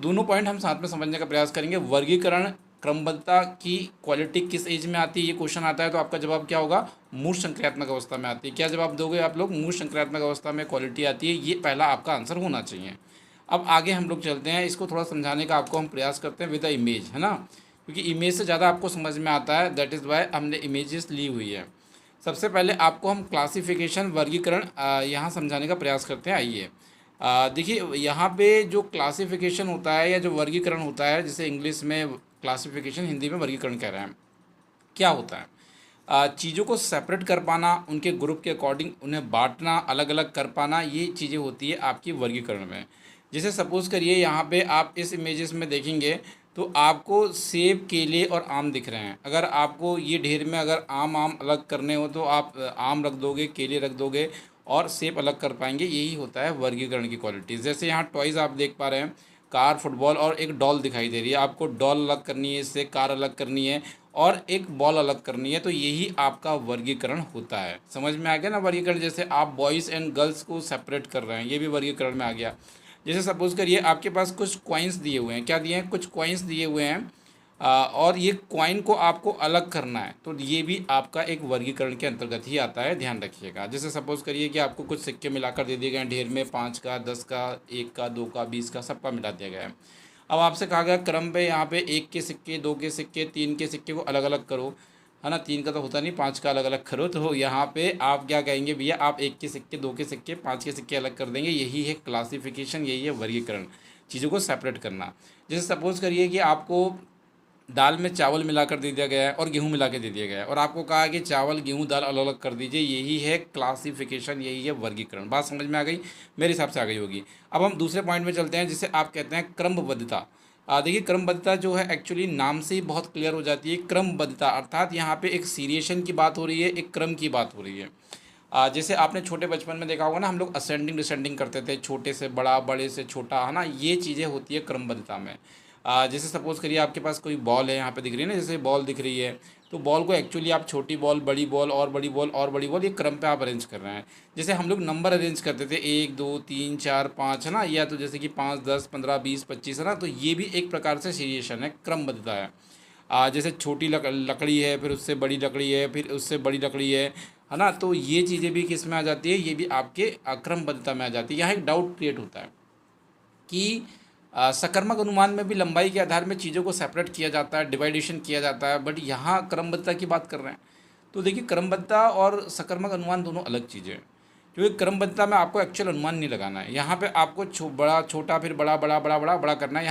दोनों पॉइंट हम साथ में समझने का प्रयास करेंगे। वर्गीकरण क्रमबद्धता की क्वालिटी किस एज में आती है, ये क्वेश्चन आता है तो आपका जवाब क्या होगा, मूर्त संक्रियात्मक अवस्था में आती है। क्या जवाब दोगे आप लोग, मूर्त संक्रियात्मक अवस्था में क्वालिटी आती है, ये पहला आपका आंसर होना चाहिए। अब आगे हम लोग चलते हैं, इसको थोड़ा समझाने का आपको हम प्रयास करते हैं विद द इमेज, है ना, क्योंकि इमेज से ज़्यादा आपको समझ में आता है, दैट इज़ वाई हमने इमेजेस ली हुई है। सबसे पहले आपको हम क्लासिफिकेशन वर्गीकरण यहाँ समझाने का प्रयास करते हैं। आइए देखिए, यहाँ पे जो क्लासिफिकेशन होता है या जो वर्गीकरण होता है, जिसे इंग्लिश में क्लासिफिकेशन, हिंदी में वर्गीकरण कह रहे हैं, क्या होता है, चीज़ों को सेपरेट कर पाना, उनके ग्रुप के अकॉर्डिंग उन्हें बांटना, अलग अलग कर पाना, ये चीज़ें होती है आपकी वर्गीकरण में। जैसे सपोज़ करिए यहाँ पे आप इस इमेजेस में देखेंगे तो आपको सेब, केले और आम दिख रहे हैं। अगर आपको ये ढेर में अगर आम आम अलग करने हो तो आप आम रख दोगे, केले रख दोगे और सेब अलग कर पाएंगे। यही होता है वर्गीकरण की क्वालिटीज़। जैसे यहाँ टॉयज़ आप देख पा रहे हैं, कार, फुटबॉल और एक डॉल दिखाई दे रही है। आपको डॉल अलग करनी है, इससे कार अलग करनी है और एक बॉल अलग करनी है, तो यही आपका वर्गीकरण होता है। समझ में आ गया ना वर्गीकरण। जैसे आप बॉयज़ एंड गर्ल्स को सेपरेट कर रहे हैं, ये भी वर्गीकरण में आ गया। जैसे सपोज़ करिए आपके पास कुछ कॉइन्स दिए हुए हैं, क्या दिए हैं, कुछ कॉइन्स दिए हुए हैं, और ये कॉइन को आपको अलग करना है, तो ये भी आपका एक वर्गीकरण के अंतर्गत ही आता है, ध्यान रखिएगा। जैसे सपोज़ करिए कि आपको कुछ सिक्के मिलाकर दे दिए गए हैं ढेर में, 5 का, 10 का, 1 का, 2 का, 20 का, सबका मिला दिया गया है। अब आपसे कहा गया क्रम पे यहाँ पे 1 के सिक्के, 2 के सिक्के, 3 के सिक्के को अलग अलग करो, है ना, 3 का तो होता नहीं, 5 का अलग अलग करो। तो यहाँ पे आप क्या कहेंगे भैया, आप 1 के सिक्के, 2 के सिक्के, 5 के सिक्के अलग कर देंगे। यही है क्लासिफिकेशन, यही है वर्गीकरण, चीज़ों को सेपरेट करना। जैसे सपोज़ करिए कि आपको दाल में चावल मिलाकर दे दिया गया है और गेहूँ मिला के दे दिया गया है, और आपको कहा है कि चावल, गेहूँ, दाल अलग अलग कर दीजिए। यही है क्लासिफिकेशन, यही है वर्गीकरण। बात समझ में आ गई, मेरे हिसाब से आ गई होगी। अब हम दूसरे पॉइंट में चलते हैं, जिसे आप कहते हैं क्रमबद्धता। देखिए, क्रमबद्धता जो है एक्चुअली नाम से ही बहुत क्लियर हो जाती है। क्रमबद्धता अर्थात यहाँ पे एक सीरिएशन की बात हो रही है, एक क्रम की बात हो रही है। जैसे आपने छोटे बचपन में देखा होगा ना, हम लोग असेंडिंग डिसेंडिंग करते थे, छोटे से बड़ा, बड़े से छोटा, है ना, ये चीज़ें होती है क्रमबद्धता में। जैसे सपोज़ करिए आपके पास कोई बॉल है, यहाँ पे दिख रही है ना, जैसे बॉल दिख रही है, तो बॉल को एक्चुअली आप छोटी बॉल, बड़ी बॉल और बड़ी बॉल और बड़ी बॉल, ये क्रम पे आप अरेंज कर रहे हैं। जैसे हम लोग नंबर अरेंज करते थे 1 2 3 4 5, है ना, या तो जैसे कि 5 10 15 20 25, है ना, तो ये भी एक प्रकार से सीरिएशन है, क्रमबद्धता है। जैसे छोटी लकड़ी है, फिर उससे बड़ी लकड़ी है, फिर उससे बड़ी लकड़ी है ना, तो ये चीज़ें भी किस में आ जाती है, ये भी आपके क्रमबद्धता में आ जाती है। यहाँ एक डाउट क्रिएट होता है कि सकर्मक अनुमान में भी लंबाई के आधार में चीज़ों को सेपरेट किया जाता है, डिवाइडेशन किया जाता है, बट यहाँ क्रमबद्धता की बात कर रहे हैं। तो देखिए, क्रमबद्धता और सकर्मक अनुमान दोनों अलग चीज़ें हैं, क्योंकि क्रमबद्धता में आपको एक्चुअल अनुमान नहीं लगाना है। यहाँ पे आपको बड़ा छोटा, फिर बड़ा बड़ा बड़ा बड़ा बड़ा करना है।